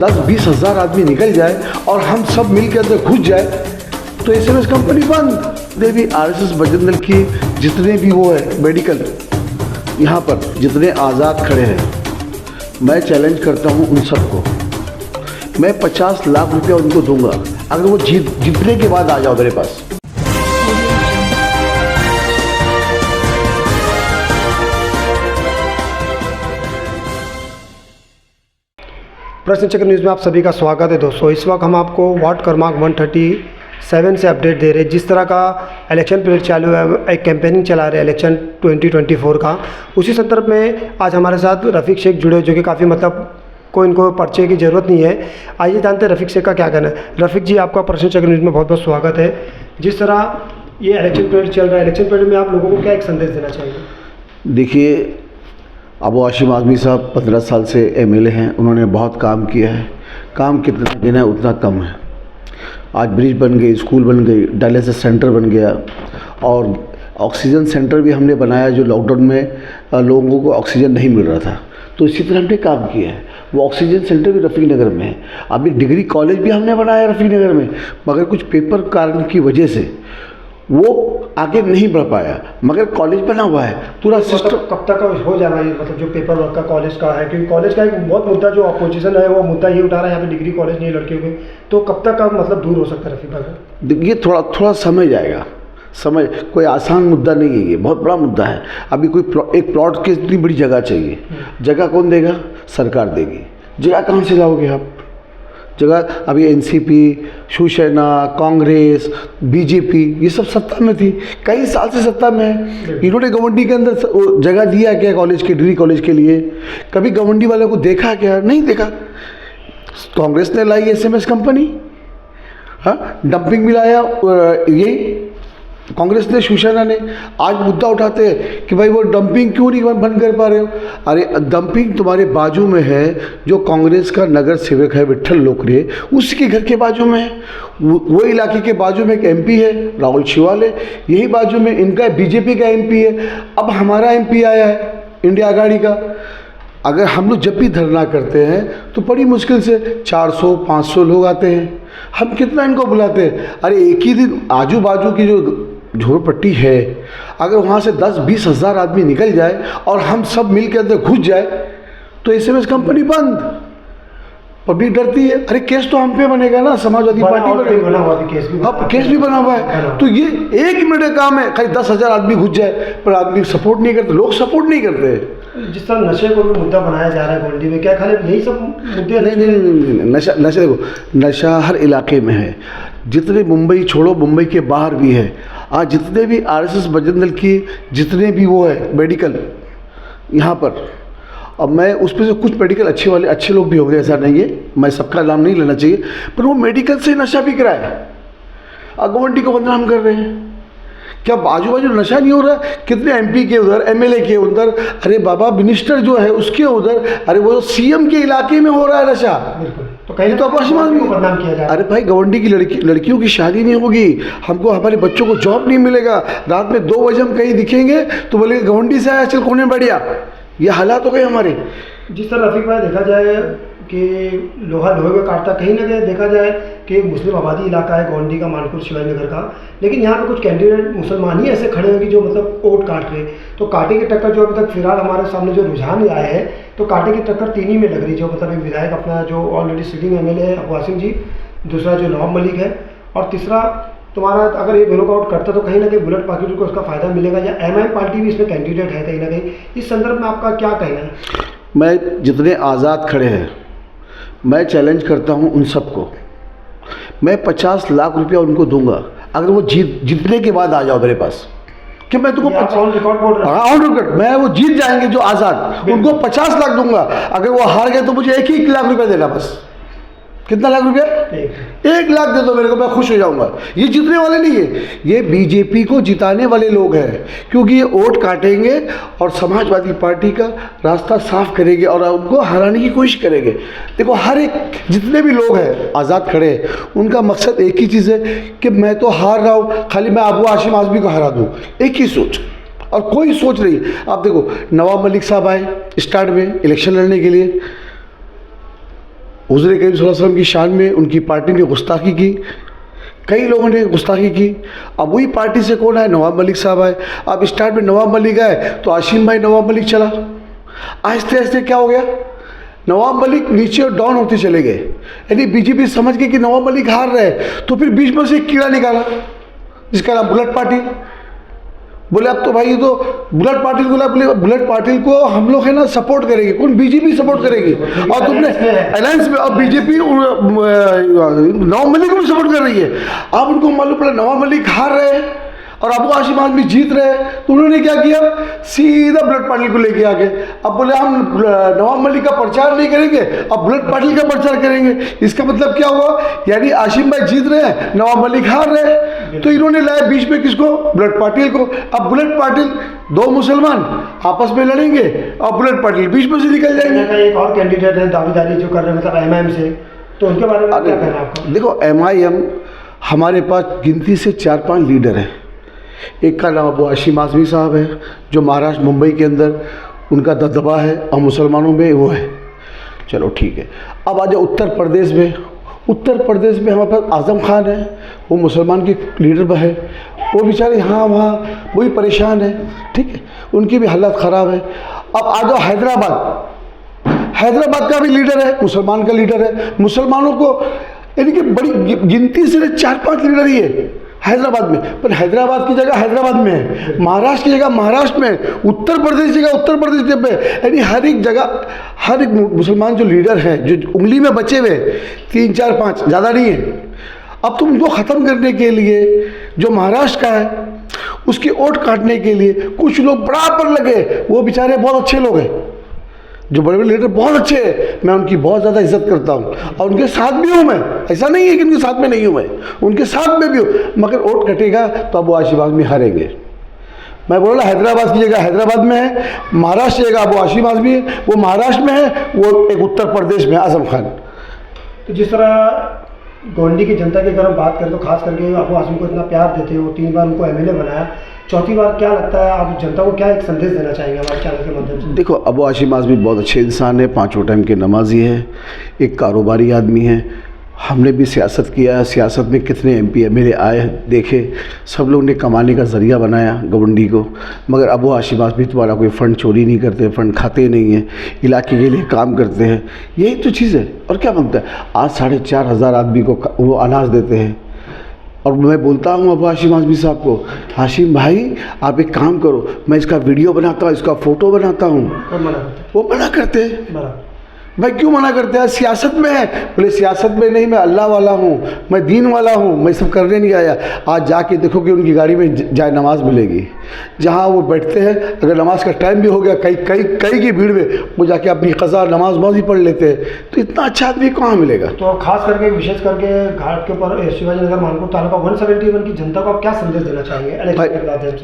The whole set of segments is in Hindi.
10-20 हज़ार आदमी निकल जाए और हम सब मिल के अंदर घुस जाए तो एसएमएस कंपनी बंद। भी आरएसएस बजरंग दल की जितने भी वो है मेडिकल यहाँ पर जितने आज़ाद खड़े हैं, मैं चैलेंज करता हूँ उन सबको। मैं 50 लाख रुपया उनको दूंगा अगर वो जीतने के बाद आ जाओ मेरे पास। प्रश्न चक्र न्यूज़ में आप सभी का स्वागत है दोस्तों। इस वक्त हम आपको वार्ड क्रमांक 137 से अपडेट दे रहे हैं। जिस तरह का इलेक्शन पीरियड चालू है, एक कैंपेनिंग चला रहे हैं इलेक्शन 2024 का, उसी संदर्भ में आज हमारे साथ रफ़ीक शेख जुड़े, जो कि काफ़ी को इनको परिचय की ज़रूरत नहीं है। आइए जानते हैं रफ़ीक शेख का क्या कहना है। रफ़ीक जी, आपका प्रश्न चक्र न्यूज़ में बहुत बहुत स्वागत है। जिस तरह ये इलेक्शन पीरियड चल रहा है, इलेक्शन पीरियड में आप लोगों को क्या एक संदेश देना चाहिए? देखिए, अबू हाशिम आज़मी साहब 15 साल से एमएलए हैं, उन्होंने बहुत काम किया है। काम कितना देना है उतना कम है। आज ब्रिज बन गई, स्कूल बन गई, डायलिसिस सेंटर बन गया और ऑक्सीजन सेंटर भी हमने बनाया, जो लॉकडाउन में लोगों को ऑक्सीजन नहीं मिल रहा था, तो इसी तरह हमने काम किया है। वो ऑक्सीजन सेंटर भी रफ़ीक नगर में है। अभी डिग्री कॉलेज भी हमने बनाया रफ़ीक नगर में, मगर कुछ पेपर कारण की वजह से वो आगे नहीं बढ़ पाया, मगर कॉलेज बना हुआ है। पूरा सिस्टम कब तक हो जाएगा ये, मतलब जो पेपर वर्क का कॉलेज का है? क्योंकि कॉलेज का एक बहुत मुद्दा, जो अपोजिशन है वो मुद्दा ये उठा रहा है, यहाँ पे डिग्री कॉलेज नहीं लड़कियों के, तो कब तक का मतलब दूर हो सकता है रफ़ीक भाई? ये थोड़ा समय जाएगा। समय कोई आसान मुद्दा नहीं है, ये बहुत बड़ा मुद्दा है। अभी कोई एक प्लॉट की इतनी बड़ी जगह चाहिए, जगह कौन देगा? सरकार देगी। जगह कहाँ से लाओगे आप? जगह अभी एनसीपी, शिवसेना, कांग्रेस, बीजेपी ये सब सत्ता में थी, कई साल से सत्ता में है। इन्होंने गवर्नमेंट के अंदर जगह दिया क्या कॉलेज के, डिग्री कॉलेज के लिए? कभी गवर्नमेंट वालों को देखा क्या? नहीं देखा। कांग्रेस ने लाई एसएमएस कंपनी, हाँ, डंपिंग भी लाया यही कांग्रेस ने, शिवसेना ने। आज मुद्दा उठाते हैं कि भाई वो डंपिंग क्यों नहीं बंद कर पा रहे हो? अरे डंपिंग तुम्हारे बाजू में है, जो कांग्रेस का नगर सेवक है विट्ठल लोकरे, उसके घर के बाजू में है। वो इलाके के बाजू में एक एमपी है राहुल शिवाले, यही बाजू में इनका बीजेपी का एमपी है। अब हमारा एमपी आया है इंडिया आघाड़ी का। अगर हम लोग जब भी धरना करते हैं तो बड़ी मुश्किल से 400-500 लोग आते हैं। हम कितना इनको बुलाते हैं? अरे एक ही दिन आजू बाजू की जो झोपड़पट्टी है, अगर वहाँ से 10-20 हज़ार आदमी निकल जाए और हम सब मिल के अंदर घुस जाए तो एसएमएस कंपनी बंद। पब्लिक डरती है। अरे केस तो हम पे बनेगा ना, समाजवादी पार्टी पर बना हुआ है केस भी। अब केस भी बना हुआ है। तो ये 1 मिनट का काम है, खाली 10,000 आदमी घुस जाए, पर आदमी सपोर्ट नहीं करते, लोग सपोर्ट नहीं करते। जिस तरह नशे को भी मुद्दा बनाया जा रहा है गोल्डी में, क्या खाली यही सब मुद्दे? नहीं, नशा देखो, नशा हर इलाके में है। जितने मुंबई छोड़ो, मुंबई के बाहर भी है। आज जितने भी आरएसएस बजरंग दल की जितने भी वो है मेडिकल यहाँ पर, अब मैं उसमें से कुछ मेडिकल अच्छे वाले अच्छे लोग भी होंगे, ऐसा नहीं है, मैं सबका नाम नहीं लेना चाहिए, पर वो मेडिकल से नशा बिक रहा है। गवर्नमेंट को बदनाम कर रहे हैं। क्या बाजू बाजू नशा नहीं हो रहा है? कितने एमपी के उधर, एमएलए के उधर, अरे बाबा मिनिस्टर जो है उसके उधर, अरे वो सीएम के इलाके में हो रहा है नशा। तो कहीं तो बदनाम किया जाए। अरे भाई, गवर्नमेंट की लड़कियों की शादी नहीं होगी, हमको हमारे बच्चों को जॉब नहीं मिलेगा, रात में 2 बजे हम कहीं दिखेंगे तो बोलेंगे गवर्नमेंट से आया, चल कोने बढ़िया। ये हालात हो गए हमारे। जिस तरह रफ़ीक भाई देखा जाए कि लोहा लोहे में काटता, कहीं ना कहीं देखा जाए कि एक मुस्लिम आबादी इलाका है गोंडी का, मानपुर शिवाजी नगर का, लेकिन यहाँ पे कुछ कैंडिडेट मुसलमान ही ऐसे खड़े हैं कि जो मतलब वोट काट रहे। तो कांटे की टक्कर जो अभी तक फिलहाल हमारे सामने जो रुझान आया है, तो कांटे की टक्कर 3 ही में लग रही। जो मतलब एक विधायक अपना जो ऑलरेडी सिटिंग एमएलए है अबू हाशिम जी, दूसरा जो नवाब मलिक है, और तीसरा तुम्हारा अगर ये दोनों का आउट करता तो कहीं ना कहीं बुलेट पार्टी को उसका फ़ायदा मिलेगा, या एमआईएम पार्टी भी इसमें कैंडिडेट है कहीं ना कहीं। इस संदर्भ में आपका क्या कहना है? मैं जितने आज़ाद खड़े हैं, मैं चैलेंज करता हूं उन सबको। मैं 50 लाख रुपया उनको दूंगा अगर वो जीतने के बाद आ जाओ मेरे पास। कि मैं तुमको ऑन रिकॉर्ड बोल रहा हूं, ऑन रिकॉर्ड, मैं वो जीत जाएंगे जो आज़ाद, उनको 50 लाख दूंगा। अगर वो हार गए तो मुझे 1 लाख रुपया देना बस। कितना लाख रुपया? 1 लाख दे दो मेरे को, मैं खुश हो जाऊंगा। ये जीतने वाले नहीं है, ये बीजेपी को जिताने वाले लोग हैं, क्योंकि ये वोट काटेंगे और समाजवादी पार्टी का रास्ता साफ करेंगे और उनको हराने की कोशिश करेंगे। देखो, हर एक जितने भी लोग हैं आज़ाद खड़े हैं, उनका मकसद एक ही चीज़ है कि मैं तो हार रहा हूँ, खाली मैं अबू हाशिम आज़मी को हरा दूँ। एक ही सोच, और कोई सोच नहीं। आप देखो, नवाब मलिक साहब आए स्टार्ट में इलेक्शन लड़ने के लिए, हुज़ूर करीम सल्लल्लाहु अलैहि वसल्लम की शान में उनकी पार्टी ने गुस्ताखी की, कई लोगों ने गुस्ताखी की। अब वही पार्टी से कौन आए? नवाब मलिक साहब आए। अब स्टार्ट में नवाब मलिक आए तो आशिम भाई नवाब मलिक चला। आहिस्ते आहिस्ते क्या हो गया, नवाब मलिक नीचे और डाउन होते चले गए। यानी बीजेपी समझ गई कि नवाब मलिक हार रहे, तो फिर बीच में से एक कीड़ा निकाला जिसका नाम बुलेट पाटिल। बोले अब तो भाई ये तो बुलेट पाटिल को, बोले बुलेट पाटिल को हम लोग है ना सपोर्ट करेंगे। कौन? बीजेपी सपोर्ट करेगी। और तुमने अलायंस में, अब बीजेपी नवाब मलिक को भी सपोर्ट कर रही है। अब उनको मालूम पड़ा नवाब मलिक हार रहे हैं और अबू हाशिम आज़मी जीत रहे हैं, तो उन्होंने क्या किया, सीधा बुलेट पाटिल को लेके आ गए। अब बोले हम नवाब मलिक का प्रचार नहीं करेंगे, अब बुलेट पाटिल का प्रचार करेंगे। इसका मतलब क्या हुआ, यानी आशिम भाई जीत रहे हैं, नवाब मलिक हार रहे हैं। तो इन्होंने लाया बीच में किसको? बुलेट पाटिल को। अब बुलेट पाटिल, दो मुसलमान आपस में लड़ेंगे और बुलेट पाटिल बीच में से निकल जाएंगे। एक और कैंडिडेट है दावेदारी जो कर रहे हैं, मतलब एमआईएम से, तो उनके बारे में क्या कहना है आपका? देखो, एमआईएम हमारे पास गिनती से 4-5 लीडर हैं। एक का नाम अबू हाशिम आज़मी साहब है, जो महाराष्ट्र मुंबई के अंदर उनका दबदबा है और मुसलमानों में वो है। चलो ठीक है। अब आ जाओ उत्तर प्रदेश में। उत्तर प्रदेश में हमारे पास आज़म खान है, वो मुसलमान के लीडर है। वो बेचारे यहाँ वहाँ वही परेशान है, ठीक है, उनकी भी हालत ख़राब है। अब आ जाओ हैदराबाद। हैदराबाद का भी लीडर है, मुसलमान का लीडर है। मुसलमानों को यानी कि बड़ी गिनती से 4-5 लीडर ही है हैदराबाद में, पर हैदराबाद की जगह हैदराबाद में है, महाराष्ट्र की जगह महाराष्ट्र में, उत्तर प्रदेश की जगह उत्तर प्रदेश में, यानी हर एक जगह हर एक मुसलमान जो लीडर हैं, जो उंगली में बचे हुए 3, 4, 5, ज़्यादा नहीं है। अब तुम उनको ख़त्म करने के लिए जो महाराष्ट्र का है उसकी वोट काटने के लिए कुछ लोग बराबर लगे। वो बेचारे बहुत अच्छे लोग हैं, जो बड़े बड़े लीडर बहुत अच्छे हैं, मैं उनकी बहुत ज़्यादा इज्जत करता हूँ और उनके साथ भी हूँ मैं। ऐसा नहीं है कि उनके साथ में नहीं हूँ, मैं उनके साथ में भी हूँ, मगर वोट कटेगा तो अबू हाशिम आज़मी हारेंगे। मैं बोल रहा हैदराबाद की जगह हैदराबाद में है, महाराष्ट्र की जगह अबू हाशिम आज़मी है, वो महाराष्ट्र में है, वो एक उत्तर प्रदेश में आज़म खान। तो जिस तरह गोंडी की जनता की अगर हम बात करें तो खास करके अबू हाशिम को इतना प्यार देते हो, 3 बार उनको एमएलए बनाया, चौथी बार क्या लगता है आप जनता को क्या एक संदेश देना चाहेंगे हमारे चैनल के माध्यम से? देखो, अबू हाशिम आज़मी बहुत अच्छे इंसान है, 5 टाइम के नमाजी है, एक कारोबारी आदमी है। हमने भी सियासत किया है, सियासत में कितने एमपी एमएलए आए देखे, सब लोग ने कमाने का ज़रिया बनाया गवंडी को। मगर अबू हाशिम आज़मी तुम्हारा कोई फ़ंड चोरी नहीं करते, फ़ंड खाते नहीं हैं, इलाके के लिए काम करते हैं, यही तो चीज़ है। और क्या बनता है, आज 4,500 आदमी को वो अनाज देते हैं। और मैं बोलता हूँ अबू हाशिम आज़मी साहब को, हाशिम भाई आप एक काम करो, मैं इसका वीडियो बनाता हूँ, इसका फ़ोटो बनाता हूँ। वो मना करते हैं। भाई क्यों मना करते हैं? सियासत में है। बोले सियासत में नहीं, मैं अल्लाह वाला हूँ, मैं दीन वाला हूँ, मैं सब करने नहीं आया। आज जाके देखो कि उनकी गाड़ी में जाए नमाज मिलेगी, जहाँ वो बैठते हैं। अगर नमाज का टाइम भी हो गया, कई की भीड़ में वो जाके अपनी क़ज़ा नमाज ही पढ़ लेते हैं। तो इतना अच्छा आदमी कहाँ मिलेगा? तो खास करके विशेष करके घाट के ऊपर शिवाजी नगर मानपुर तालुका 171 की जनता को आप क्या संदेश देना चाहेंगे?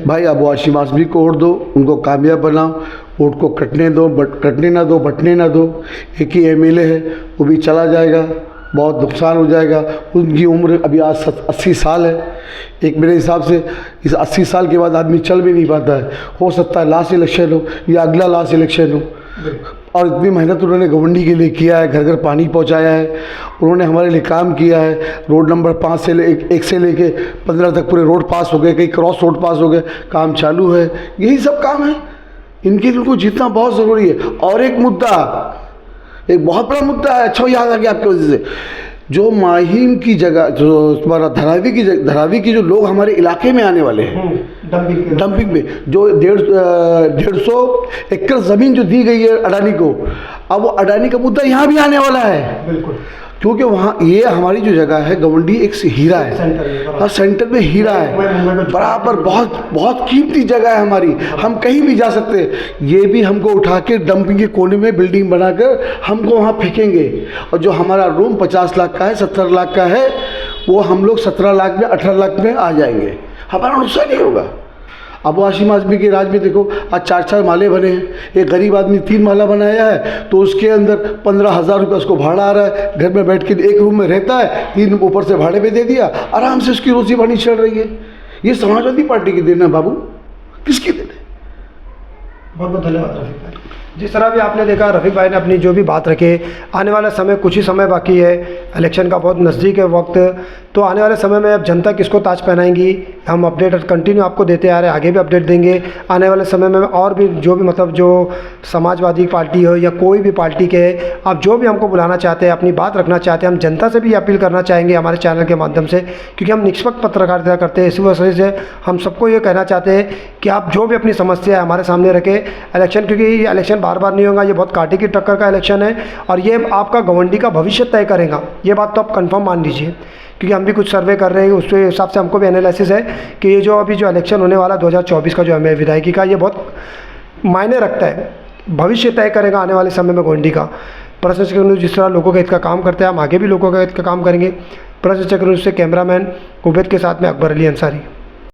भाई अबू हाशिम आज़मी को वोट दो, उनको कामयाब बनाओ, वोट को कटने दो, कटने ना दो, बटने ना दो। एक ही एमएलए है, वो भी चला जाएगा, बहुत नुकसान हो जाएगा। उनकी उम्र अभी आज 80 साल है। एक मेरे हिसाब से इस 80 साल के बाद आदमी चल भी नहीं पाता है। हो सकता है लास्ट इलेक्शन हो या अगला लास्ट इलेक्शन हो। और इतनी मेहनत उन्होंने गवंडी के लिए किया है, घर घर पानी पहुंचाया है, उन्होंने हमारे लिए काम किया है। रोड नंबर 5 से 1 से लेके 15 तक पूरे रोड पास हो गए, कई क्रॉस रोड पास हो गए, काम चालू है। यही सब काम है, इनके लिए उनको जीतना बहुत ज़रूरी है। और एक मुद्दा, एक बहुत बड़ा मुद्दा है, अच्छा याद आ गया आपकी वजह से, जो माहिम की जगह, जो तुम्हारा धरावी की जो लोग हमारे इलाके में आने वाले हैं डंपिंग में, जो 150 एकड़ ज़मीन जो दी गई है अडानी को, अब वो अडानी का मुद्दा यहाँ भी आने वाला है। बिल्कुल, क्योंकि वहाँ ये हमारी जो जगह है गवंडी एक हीरा है, हाँ सेंटर में हीरा है बराबर, बहुत कीमती जगह है हमारी, हम कहीं भी जा सकते हैं। ये भी हमको उठा के डंपिंग के कोने में बिल्डिंग बनाकर हमको वहाँ फेंकेंगे। और जो हमारा रूम 50 लाख का है, 70 लाख का है, वो हम लोग 17 लाख में 18 लाख में आ जाएंगे, हमारा नुकसान नहीं होगा। अबू हाशिम आज़मी के राज में देखो आज 4-4 माले बने हैं। एक गरीब आदमी 3 माला बनाया है तो उसके अंदर 15,000 रुपये उसको भाड़ा आ रहा है। घर में बैठ के एक रूम में रहता है, 3 ऊपर से भाड़े पे दे दिया, आराम से उसकी रोजी पानी चल रही है। ये समाजवादी पार्टी की देन है बाबू, किसकी देन है? बहुत बहुत धन्यवाद। जिस तरह भी आपने देखा रफ़ीक भाई ने अपनी जो भी बात रखे, आने वाला समय कुछ ही समय बाकी है, इलेक्शन का बहुत नज़दीक है वक्त, तो आने वाले समय में अब जनता किसको ताज पहनाएंगी, हम अपडेट कंटिन्यू आपको देते आ रहे हैं, आगे भी अपडेट देंगे। आने वाले समय में और भी जो भी मतलब जो समाजवादी पार्टी हो या कोई भी पार्टी के आप जो भी हमको बुलाना चाहते हैं, अपनी बात रखना चाहते हैं, हम जनता से भी अपील करना चाहेंगे हमारे चैनल के माध्यम से, क्योंकि हम निष्पक्ष पत्रकारिता करते हैं। इसी वजह से हम सबको ये कहना चाहते हैं कि आप जो भी अपनी समस्या है हमारे सामने रखें। इलेक्शन, क्योंकि ये इलेक्शन बार बार नहीं होगा, ये बहुत कांटे की टक्कर का इलेक्शन है और ये आपका गवंडी का भविष्य तय करेगा, ये बात तो आप कंफर्म मान लीजिए। क्योंकि हम भी कुछ सर्वे कर रहे हैं, उसके हिसाब से हमको भी एनालिसिस है कि ये जो अभी जो इलेक्शन होने वाला 2024 का जो हमें विधायकी का, ये बहुत मायने रखता है, भविष्य तय करेगा आने वाले समय में गवंडी का। प्रश्न चक्र न्यूज़ जिस तरह लोगों का हित का काम करते हैं, हम आगे भी लोगों का हित का काम करेंगे। प्रश्न चक्र न्यूज़ से कैमरामैन कुबैत के साथ में अकबर अली अंसारी।